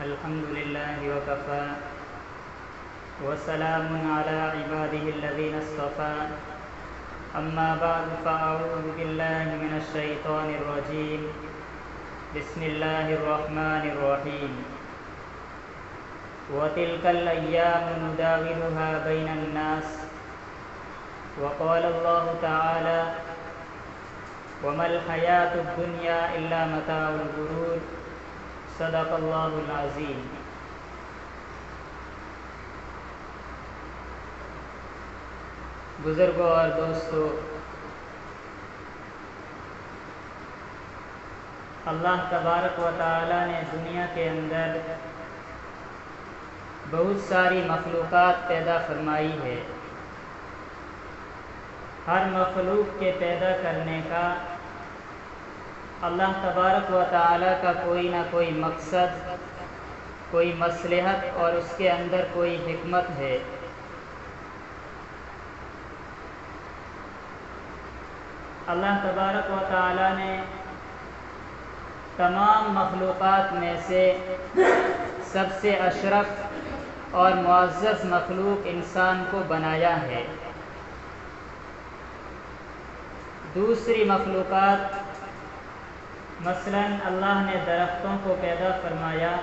الحمد لله وكفى وسلام على عباده الذين اصطفى أما بعد فأعوذ بالله من الشيطان الرجيم بسم الله الرحمن الرحيم وتلك الأيام نداولها بين الناس وقال الله تعالى وما الحياة الدنيا إلا متاع الغرور صدق اللہ العظیم۔ بزرگوں اور دوستو، اللہ تبارک و تعالی نے دنیا کے اندر بہت ساری مخلوقات پیدا فرمائی ہے۔ ہر مخلوق کے پیدا کرنے کا اللہ تبارک و تعالی کا کوئی نہ کوئی مقصد، کوئی مصلحت اور اس کے اندر کوئی حکمت ہے۔ اللہ تبارک و تعالی نے تمام مخلوقات میں سے سب سے اشرف اور معزز مخلوق انسان کو بنایا ہے۔ دوسری مخلوقات مثلاً اللہ نے درختوں کو پیدا فرمایا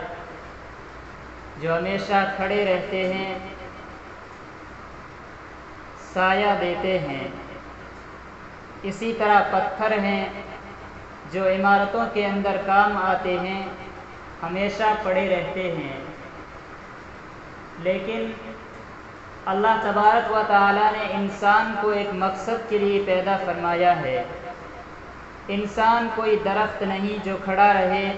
جو ہمیشہ کھڑے رہتے ہیں، سایہ دیتے ہیں۔ اسی طرح پتھر ہیں جو عمارتوں کے اندر کام آتے ہیں، ہمیشہ پڑے رہتے ہیں۔ لیکن اللہ تبارک و تعالی نے انسان کو ایک مقصد کے لیے پیدا فرمایا ہے۔ انسان کوئی درخت نہیں جو کھڑا رہے،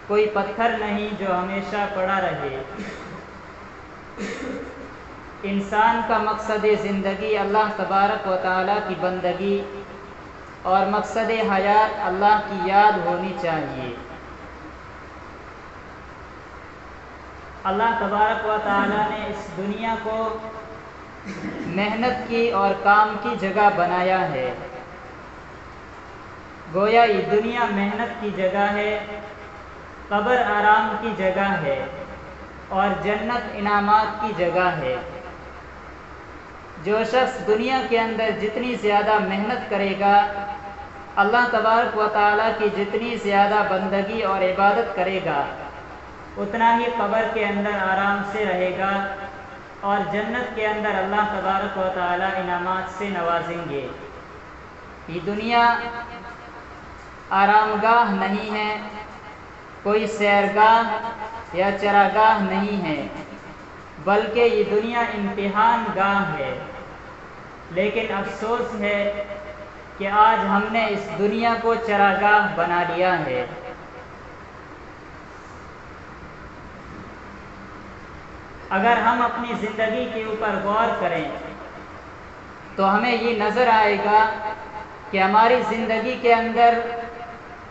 کوئی پتھر نہیں جو ہمیشہ پڑا رہے۔ انسان کا مقصد زندگی اللہ تبارک و تعالی کی بندگی اور مقصد حیات اللہ کی یاد ہونی چاہیے۔ اللہ تبارک و تعالی نے اس دنیا کو محنت کی اور کام کی جگہ بنایا ہے۔ گویا یہ دنیا محنت کی جگہ ہے، قبر آرام کی جگہ ہے اور جنت انعامات کی جگہ ہے۔ جو شخص دنیا کے اندر جتنی زیادہ محنت کرے گا، اللہ تبارک و تعالیٰ کی جتنی زیادہ بندگی اور عبادت کرے گا، اتنا ہی قبر کے اندر آرام سے رہے گا اور جنت کے اندر اللہ تبارک و تعالیٰ انعامات سے نوازیں گے۔ یہ دنیا آرام گاہ نہیں ہے، کوئی سیرگاہ یا چراگاہ نہیں ہے، بلکہ یہ دنیا امتحان گاہ ہے۔ لیکن افسوس ہے کہ آج ہم نے اس دنیا کو چراگاہ بنا لیا ہے۔ اگر ہم اپنی زندگی کے اوپر غور کریں تو ہمیں یہ نظر آئے گا کہ ہماری زندگی کے اندر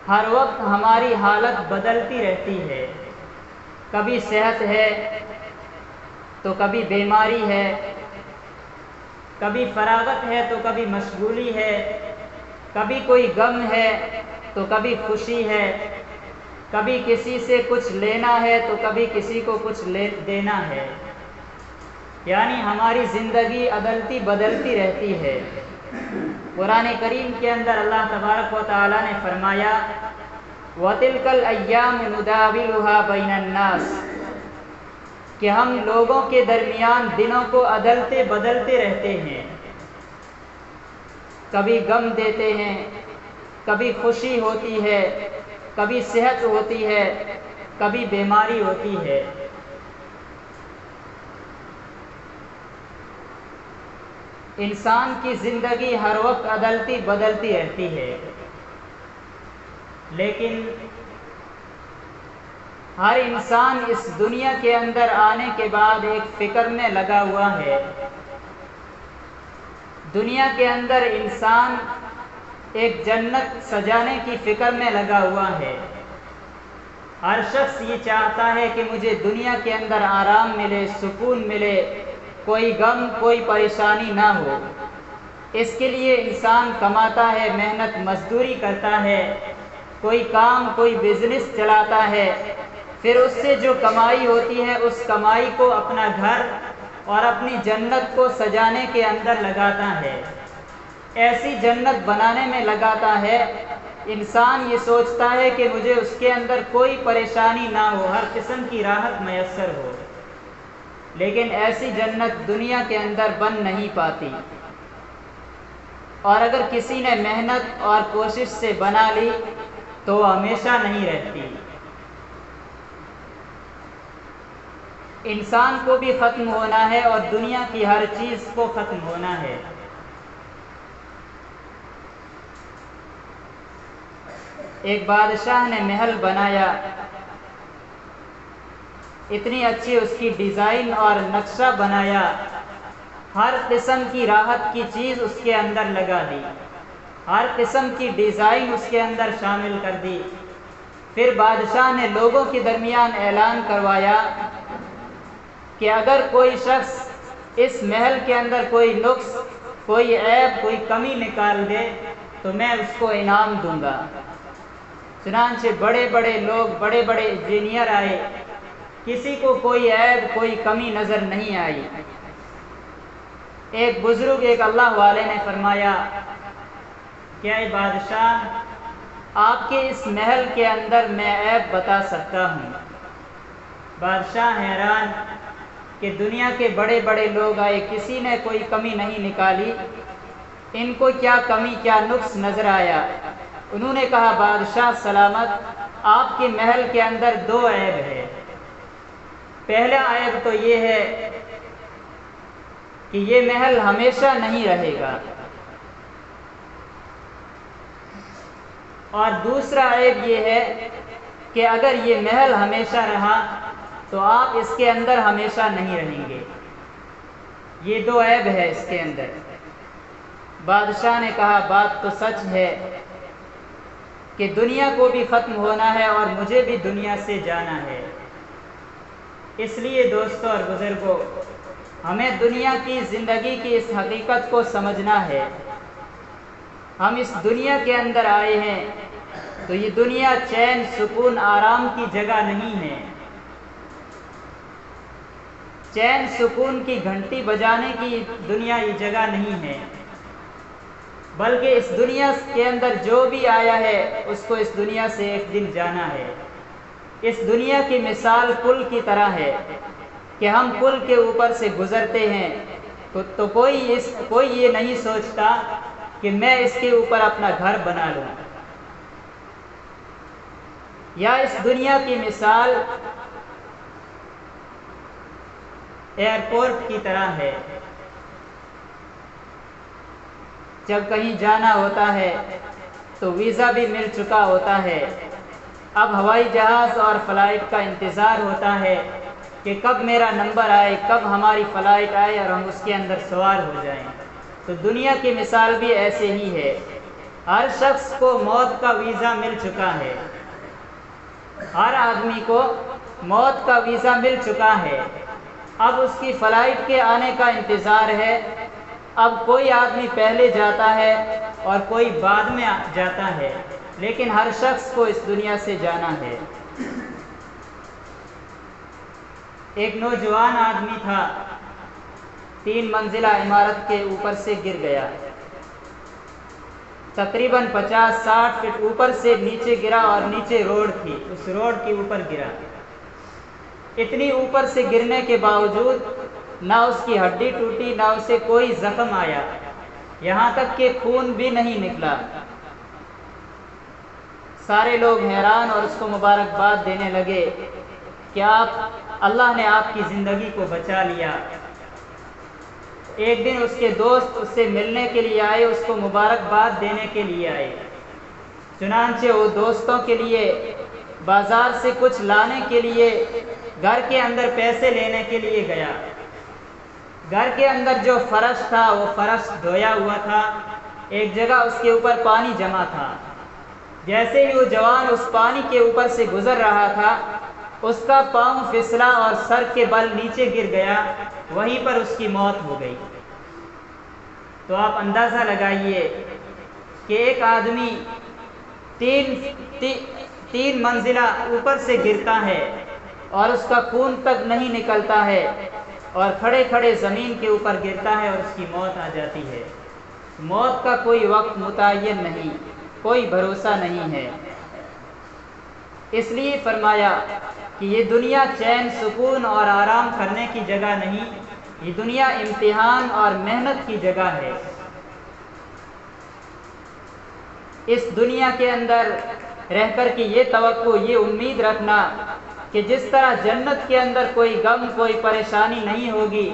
ہر وقت ہماری حالت بدلتی رہتی ہے۔ کبھی صحت ہے تو کبھی بیماری ہے، کبھی فراغت ہے تو کبھی مشغولی ہے، کبھی کوئی غم ہے تو کبھی خوشی ہے، کبھی کسی سے کچھ لینا ہے تو کبھی کسی کو کچھ دینا ہے۔ یعنی ہماری زندگی عدلتی بدلتی رہتی ہے۔ قرآن کریم کے اندر اللہ تبارک و تعالی نے فرمایا وَتِلْكَ الْأَيَّامُ نُدَاوِلُهَا بَيْنَ النَّاسِ کہ ہم لوگوں کے درمیان دنوں کو عدلتے بدلتے رہتے ہیں۔ کبھی غم دیتے ہیں، کبھی خوشی ہوتی ہے، کبھی صحت ہوتی ہے، کبھی بیماری ہوتی ہے۔ انسان کی زندگی ہر وقت عدلتی بدلتی رہتی ہے، لیکن ہر انسان اس دنیا کے اندر آنے کے بعد ایک فکر میں لگا ہوا ہے۔ دنیا کے اندر انسان ایک جنت سجانے کی فکر میں لگا ہوا ہے۔ ہر شخص یہ چاہتا ہے کہ مجھے دنیا کے اندر آرام ملے، سکون ملے، کوئی غم کوئی پریشانی نہ ہو۔ اس کے لیے انسان کماتا ہے، محنت مزدوری کرتا ہے، کوئی کام کوئی بزنس چلاتا ہے، پھر اس سے جو کمائی ہوتی ہے اس کمائی کو اپنا گھر اور اپنی جنت کو سجانے کے اندر لگاتا ہے، ایسی جنت بنانے میں لگاتا ہے۔ انسان یہ سوچتا ہے کہ مجھے اس کے اندر کوئی پریشانی نہ ہو، ہر قسم کی راحت میسر ہو، لیکن ایسی جنت دنیا کے اندر بن نہیں پاتی، اور اگر کسی نے محنت اور کوشش سے بنا لی تو وہ ہمیشہ نہیں رہتی۔ انسان کو بھی ختم ہونا ہے اور دنیا کی ہر چیز کو ختم ہونا ہے۔ ایک بادشاہ نے محل بنایا، اتنی اچھی اس کی ڈیزائن اور نقشہ بنایا، ہر قسم کی راحت کی چیز اس کے اندر لگا دی، ہر قسم کی ڈیزائن اس کے اندر شامل کر دی۔ پھر بادشاہ نے لوگوں کے درمیان اعلان کروایا کہ اگر کوئی شخص اس محل کے اندر کوئی نقص، کوئی عیب، کوئی کمی نکال دے تو میں اس کو انعام دوں گا۔ چنانچہ بڑے بڑے لوگ، بڑے بڑے انجینئر آئے، کسی کو کوئی عیب، کوئی کمی نظر نہیں آئی۔ ایک بزرگ، ایک اللہ والے نے فرمایا کہ اے بادشاہ، آپ کے اس محل کے اندر میں عیب بتا سکتا ہوں۔ بادشاہ حیران کہ دنیا کے بڑے بڑے لوگ آئے، کسی نے کوئی کمی نہیں نکالی، ان کو کیا کمی، کیا نقص نظر آیا؟ انہوں نے کہا بادشاہ سلامت، آپ کے محل کے اندر دو عیب ہے۔ پہلا عیب تو یہ ہے کہ یہ محل ہمیشہ نہیں رہے گا، اور دوسرا عیب یہ ہے کہ اگر یہ محل ہمیشہ رہا تو آپ اس کے اندر ہمیشہ نہیں رہیں گے۔ یہ دو عیب ہے اس کے اندر۔ بادشاہ نے کہا بات تو سچ ہے کہ دنیا کو بھی ختم ہونا ہے اور مجھے بھی دنیا سے جانا ہے۔ اس لیے دوستو اور بزرگوں، ہمیں دنیا کی زندگی کی اس حقیقت کو سمجھنا ہے۔ ہم اس دنیا کے اندر آئے ہیں تو یہ دنیا چین، سکون، آرام کی جگہ نہیں ہے، چین سکون کی گھنٹی بجانے کی دنیا یہ جگہ نہیں ہے، بلکہ اس دنیا کے اندر جو بھی آیا ہے اس کو اس دنیا سے ایک دن جانا ہے۔ اس دنیا کی مثال پل کی طرح ہے کہ ہم پل کے اوپر سے گزرتے ہیں تو کوئی یہ نہیں سوچتا کہ میں اس کے اوپر اپنا گھر بنا لوں۔ یا اس دنیا کی مثال ایئرپورٹ کی طرح ہے، جب کہیں جانا ہوتا ہے تو ویزا بھی مل چکا ہوتا ہے، اب ہوائی جہاز اور فلائٹ کا انتظار ہوتا ہے کہ کب میرا نمبر آئے، کب ہماری فلائٹ آئے اور ہم اس کے اندر سوار ہو جائیں۔ تو دنیا کی مثال بھی ایسے ہی ہے، ہر شخص کو موت کا ویزا مل چکا ہے، ہر آدمی کو موت کا ویزا مل چکا ہے، اب اس کی فلائٹ کے آنے کا انتظار ہے۔ اب کوئی آدمی پہلے جاتا ہے اور کوئی بعد میں جاتا ہے، لیکن ہر شخص کو اس دنیا سے جانا ہے۔ ایک نوجوان آدمی تھا، 3 منزلہ عمارت کے اوپر سے گر گیا، تقریباً 50-60 فٹ اوپر سے نیچے گرا، اور نیچے روڈ تھی، اس روڈ کے اوپر گرا۔ اتنی اوپر سے گرنے کے باوجود نہ اس کی ہڈی ٹوٹی، نہ اسے کوئی زخم آیا، یہاں تک کہ خون بھی نہیں نکلا۔ سارے لوگ حیران اور اس کو مبارکباد دینے لگے کہ اللہ نے آپ کی زندگی کو بچا لیا۔ ایک دن اس کے دوست اس سے ملنے کے لیے آئے، اس کو مبارکباد دینے کے لیے آئے، چنانچہ وہ دوستوں کے لیے بازار سے کچھ لانے کے لیے گھر کے اندر پیسے لینے کے لیے گیا۔ گھر کے اندر جو فرش تھا وہ فرش دھویا ہوا تھا، ایک جگہ اس کے اوپر پانی جمع تھا۔ جیسے ہی وہ جوان اس پانی کے اوپر سے گزر رہا تھا، اس کا پاؤں پھسلا اور سر کے بل نیچے گر گیا، وہیں پر اس کی موت ہو گئی۔ تو آپ اندازہ لگائیے کہ ایک آدمی 3 منزلہ اوپر سے گرتا ہے اور اس کا خون تک نہیں نکلتا ہے اور کھڑے کھڑے زمین کے اوپر گرتا ہے اور اس کی موت آ جاتی ہے۔ موت کا کوئی وقت متعین نہیں، کوئی بھروسہ نہیں ہے۔ اس لیے فرمایا کہ یہ دنیا چین سکون اور آرام کرنے کی جگہ نہیں، یہ دنیا امتحان اور محنت کی جگہ ہے۔ اس دنیا کے اندر رہ کر کے یہ توقع، یہ امید رکھنا کہ جس طرح جنت کے اندر کوئی غم کوئی پریشانی نہیں ہوگی،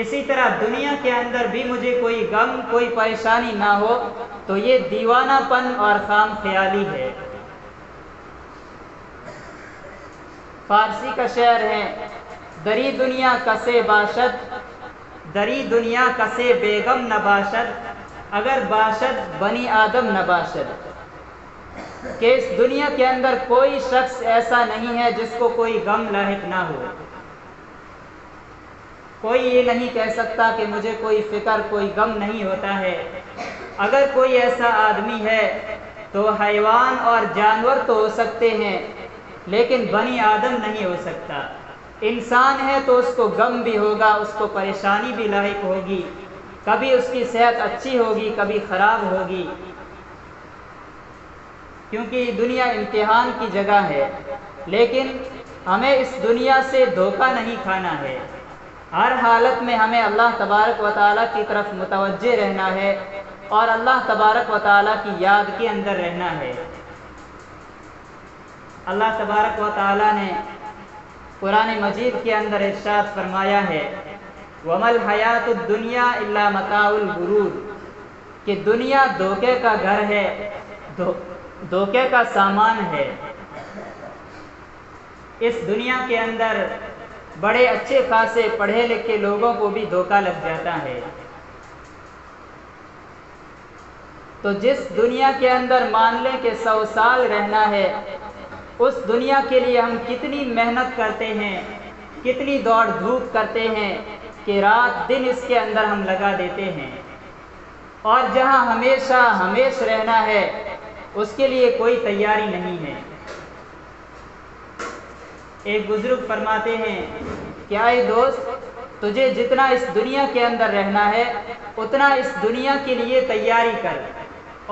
اسی طرح دنیا کے اندر بھی مجھے کوئی غم کوئی پریشانی نہ ہو، تو یہ دیوانہ پن اور خام خیالی ہے۔ فارسی کا شعر ہے، دری دنیا کسے باشد، دری دنیا کسے بیگم نہ باشد، اگر باشد بنی آدم نہ باشد، کہ اس دنیا کے اندر کوئی شخص ایسا نہیں ہے جس کو کوئی غم لاحق نہ ہو۔ کوئی یہ نہیں کہہ سکتا کہ مجھے کوئی فکر کوئی غم نہیں ہوتا ہے۔ اگر کوئی ایسا آدمی ہے تو حیوان اور جانور تو ہو سکتے ہیں، لیکن بنی آدم نہیں ہو سکتا۔ انسان ہے تو اس کو غم بھی ہوگا، اس کو پریشانی بھی لاحق ہوگی، کبھی اس کی صحت اچھی ہوگی کبھی خراب ہوگی، کیونکہ یہ دنیا امتحان کی جگہ ہے۔ لیکن ہمیں اس دنیا سے دھوکہ نہیں کھانا ہے، ہر حالت میں ہمیں اللہ تبارک و تعالیٰ کی طرف متوجہ رہنا ہے اور اللہ تبارک و تعالیٰ کی یاد کے اندر رہنا ہے۔ اللہ تبارک و تعالیٰ نے قرآن مجید کے اندر ارشاد فرمایا ہے، وَمَا الْحَيَاةُ الدُّنْيَا إِلَّا مَتَاعُ الْغُرُورِ، کہ دنیا دھوکے کا گھر ہے، دھوکے کا سامان ہے۔ اس دنیا کے اندر بڑے اچھے خاصے پڑھے لکھے لوگوں کو بھی دھوکہ لگ جاتا ہے۔ تو جس دنیا کے اندر مان لیں کہ 100 سال رہنا ہے، اس دنیا کے لیے ہم کتنی محنت کرتے ہیں، کتنی دوڑ دھوپ کرتے ہیں کہ رات دن اس کے اندر ہم لگا دیتے ہیں، اور جہاں ہمیشہ ہمیش رہنا ہے اس کے لیے کوئی تیاری نہیں ہے۔ ایک بزرگ فرماتے ہیں کہ اے دوست، تجھے جتنا اس دنیا کے اندر رہنا ہے اتنا اس دنیا کے لیے تیاری کر،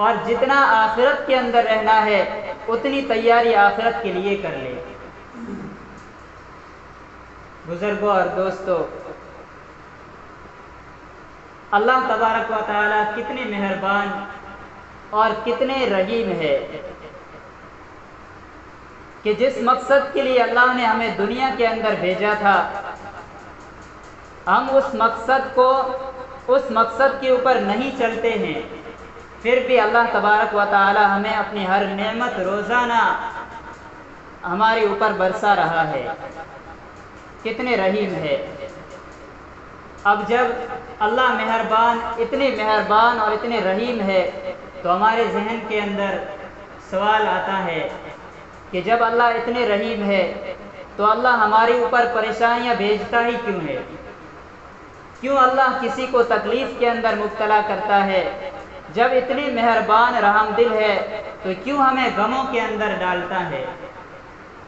اور جتنا آخرت کے اندر رہنا ہے اتنی تیاری آخرت کے لیے کر لے۔ بزرگوں اور دوستو، اللہ تبارک و تعالیٰ کتنے مہربان اور کتنے رحیم ہے کہ جس مقصد کے لیے اللہ نے ہمیں دنیا کے اندر بھیجا تھا، ہم اس مقصد کے اوپر نہیں چلتے ہیں، پھر بھی اللہ تبارک و تعالی ہمیں اپنی ہر نعمت روزانہ ہمارے اوپر برسا رہا ہے۔ کتنے رحیم ہے۔ اب جب اللہ مہربان، اتنے مہربان اور اتنے رحیم ہے، تو ہمارے ذہن کے اندر سوال آتا ہے کہ جب اللہ اتنے رحیم ہے تو اللہ ہمارے اوپر پریشانیاں بھیجتا ہی کیوں ہے؟ کیوں اللہ کسی کو تکلیف کے اندر مبتلا کرتا ہے؟ جب اتنے مہربان رحم دل ہے تو کیوں ہمیں غموں کے اندر ڈالتا ہے؟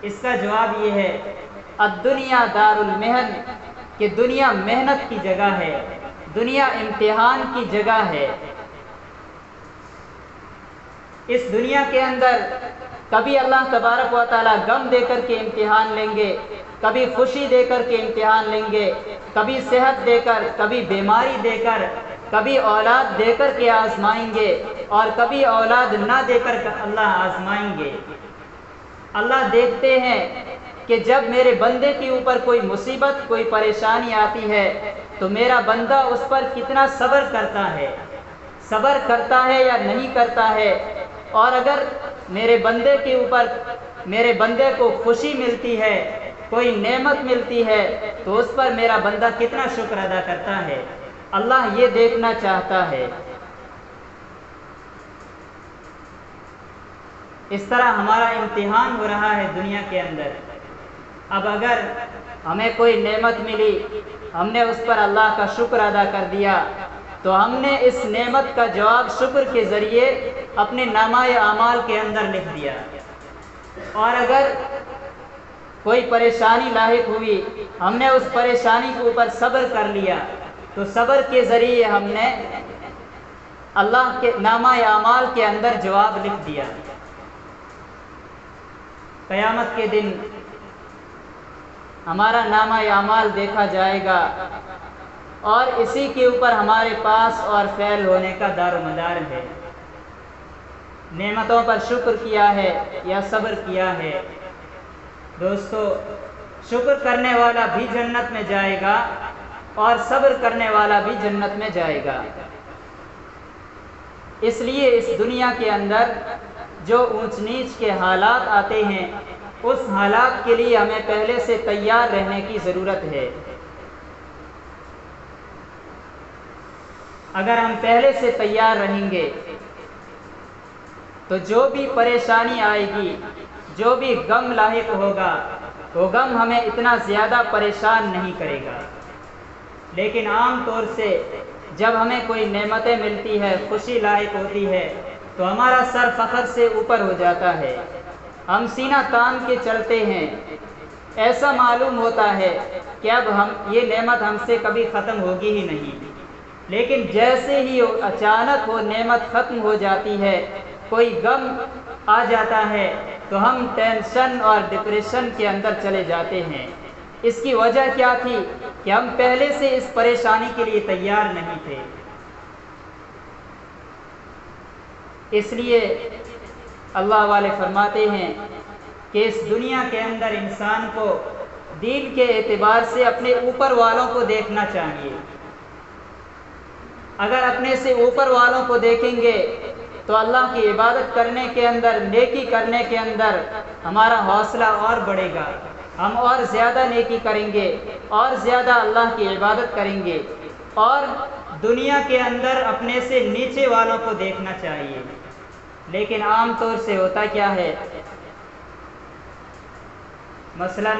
اس کا جواب یہ ہے، الدنیا دار المحن، کہ دنیا محنت کی جگہ ہے، دنیا امتحان کی جگہ ہے۔ اس دنیا کے اندر کبھی اللہ تبارک و تعالیٰ غم دے کر کے امتحان لیں گے، کبھی خوشی دے کر کے امتحان لیں گے، کبھی صحت دے کر، کبھی بیماری دے کر، کبھی اولاد دے کر کے آزمائیں گے، اور کبھی اولاد نہ دے کر اللہ آزمائیں گے۔ اللہ دیکھتے ہیں کہ جب میرے بندے کے اوپر کوئی مصیبت کوئی پریشانی آتی ہے تو میرا بندہ اس پر کتنا صبر کرتا ہے، صبر کرتا ہے یا نہیں کرتا ہے، اور اگر میرے بندے کے اوپر میرے بندے کو خوشی ملتی ہے، کوئی نعمت ملتی ہے، تو اس پر میرا بندہ کتنا شکر ادا کرتا ہے۔ اللہ یہ دیکھنا چاہتا ہے۔ اس طرح ہمارا امتحان ہو رہا ہے دنیا کے اندر۔ اب اگر ہمیں کوئی نعمت ملی، ہم نے اس پر اللہ کا شکر ادا کر دیا، تو ہم نے اس نعمت کا جواب شکر کے ذریعے اپنے نامہ اعمال کے اندر لکھ دیا۔ اور اگر کوئی پریشانی لاحق ہوئی، ہم نے اس پریشانی کے اوپر صبر کر لیا، تو صبر کے ذریعے ہم نے اللہ کے نامہ اعمال کے اندر جواب لکھ دیا۔ قیامت کے دن ہمارا نامہ اعمال دیکھا جائے گا، اور اسی کے اوپر ہمارے پاس اور فعل ہونے کا دار و مدار ہے۔ نعمتوں پر شکر کیا ہے یا صبر کیا ہے؟ دوستو، شکر کرنے والا بھی جنت میں جائے گا اور صبر کرنے والا بھی جنت میں جائے گا۔ اس لیے اس دنیا کے اندر جو اونچ نیچ کے حالات آتے ہیں، اس حالات کے لیے ہمیں پہلے سے تیار رہنے کی ضرورت ہے۔ اگر ہم پہلے سے تیار رہیں گے تو جو بھی پریشانی آئے گی، جو بھی غم لاحق ہوگا، وہ غم ہمیں اتنا زیادہ پریشان نہیں کرے گا۔ لیکن عام طور سے جب ہمیں کوئی نعمتیں ملتی ہے، خوشی لاحق ہوتی ہے، تو ہمارا سر فخر سے اوپر ہو جاتا ہے، ہم سینہ تان کے چلتے ہیں، ایسا معلوم ہوتا ہے کہ اب یہ نعمت ہم سے کبھی ختم ہوگی ہی نہیں۔ لیکن جیسے ہی اچانک وہ نعمت ختم ہو جاتی ہے، کوئی غم آ جاتا ہے، تو ہم ٹینشن اور ڈپریشن کے اندر چلے جاتے ہیں۔ اس کی وجہ کیا تھی؟ کہ ہم پہلے سے اس پریشانی کے لیے تیار نہیں تھے۔ اس لیے اللہ والے فرماتے ہیں کہ اس دنیا کے اندر انسان کو دین کے اعتبار سے اپنے اوپر والوں کو دیکھنا چاہیے۔ اگر اپنے سے اوپر والوں کو دیکھیں گے تو اللہ کی عبادت کرنے کے اندر، نیکی کرنے کے اندر ہمارا حوصلہ اور بڑھے گا، ہم اور زیادہ نیکی کریں گے اور زیادہ اللہ کی عبادت کریں گے۔ اور دنیا کے اندر اپنے سے نیچے والوں کو دیکھنا چاہیے۔ لیکن عام طور سے ہوتا کیا ہے؟ مثلا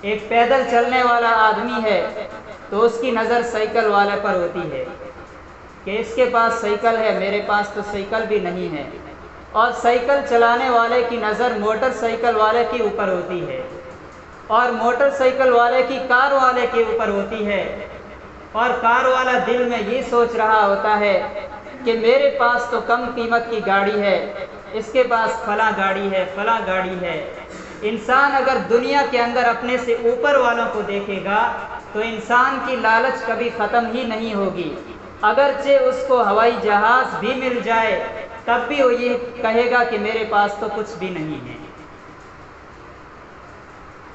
ایک پیدل چلنے والا آدمی ہے تو اس کی نظر سائیکل والے پر ہوتی ہے کہ اس کے پاس سائیکل ہے، میرے پاس تو سائیکل بھی نہیں ہے، اور سائیکل چلانے والے کی نظر موٹر سائیکل والے کے اوپر ہوتی ہے، اور موٹر سائیکل والے کی کار والے کے اوپر ہوتی ہے، اور کار والا دل میں یہ سوچ رہا ہوتا ہے کہ میرے پاس تو کم قیمت کی گاڑی ہے، اس کے پاس فلاں گاڑی ہے، فلاں گاڑی ہے۔ انسان اگر دنیا کے اندر اپنے سے اوپر والوں کو دیکھے گا تو انسان کی لالچ کبھی ختم ہی نہیں ہوگی۔ اگرچہ اس کو ہوائی جہاز بھی مل جائے تب بھی وہ یہ کہے گا کہ میرے پاس تو کچھ بھی نہیں ہے۔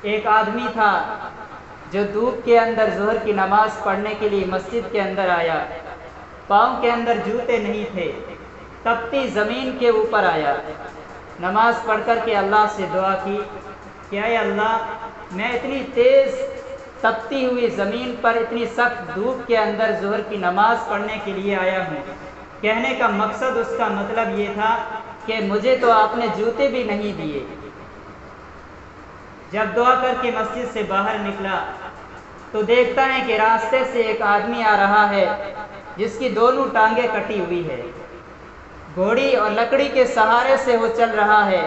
ایک آدمی تھا جو دھوپ کے اندر ظہر کی نماز پڑھنے کے لیے مسجد کے اندر آیا، پاؤں کے اندر جوتے نہیں تھے، تپتی زمین کے اوپر آیا، نماز پڑھ کر کے اللہ سے دعا کی کہ اے اللہ، میں اتنی تیز تپتی ہوئی زمین پر اتنی سخت دھوپ کے اندر ظہر کی نماز پڑھنے کے لیے آیا ہوں۔ کہنے کا مقصد، اس کا مطلب یہ تھا کہ مجھے تو آپ نے جوتے بھی نہیں دیے۔ جب دعا کر کے مسجد سے باہر نکلا تو دیکھتا ہے کہ راستے سے ایک آدمی آ رہا ہے جس کی دونوں ٹانگیں کٹی ہوئی ہے، گھوڑی اور لکڑی کے سہارے سے وہ چل رہا ہے۔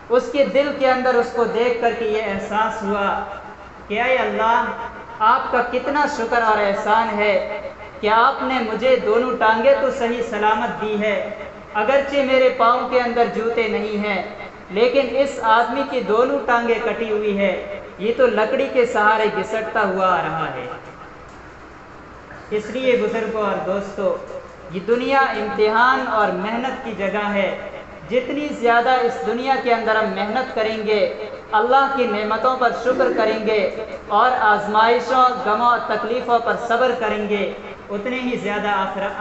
اس کے دل کے اندر اس کو دیکھ کر کے یہ احساس ہوا کہ اے اللہ، آپ کا کتنا شکر اور احسان ہے کہ آپ نے مجھے دونوں ٹانگیں تو صحیح سلامت دی ہے، اگرچہ میرے پاؤں کے اندر جوتے نہیں ہیں، لیکن اس آدمی کی دونوں ٹانگیں کٹی ہوئی ہے، یہ تو لکڑی کے سہارے گھسٹتا ہوا آ رہا ہے۔ اس لیے بزرگوں اور دوستو، یہ دنیا امتحان اور محنت کی جگہ ہے۔ جتنی زیادہ اس دنیا کے اندر ہم محنت کریں گے، اللہ کی نعمتوں پر شکر کریں گے اور آزمائشوں، غموں اور تکلیفوں پر صبر کریں گے، اتنے ہی زیادہ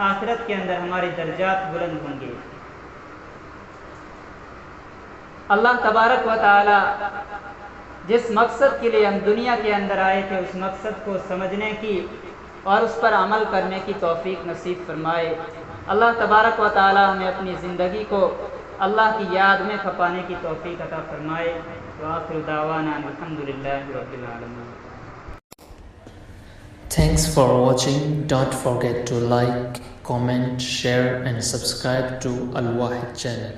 آخرت کے اندر ہمارے درجات بلند ہوں گے۔ اللہ تبارک و تعالی جس مقصد کے لیے ہم دنیا کے اندر آئے تھے، اس مقصد کو سمجھنے کی اور اس پر عمل کرنے کی توفیق نصیب فرمائے۔ اللہ تبارک و تعالی ہمیں اپنی زندگی کو اللہ کی یاد میں کھپانے کی توفیق عطا فرمائے۔ وآخر دعوانا الحمدللہ رب العالمین۔ Thanks for watching. Don't forget to like, comment, share and subscribe to Al Wahid channel.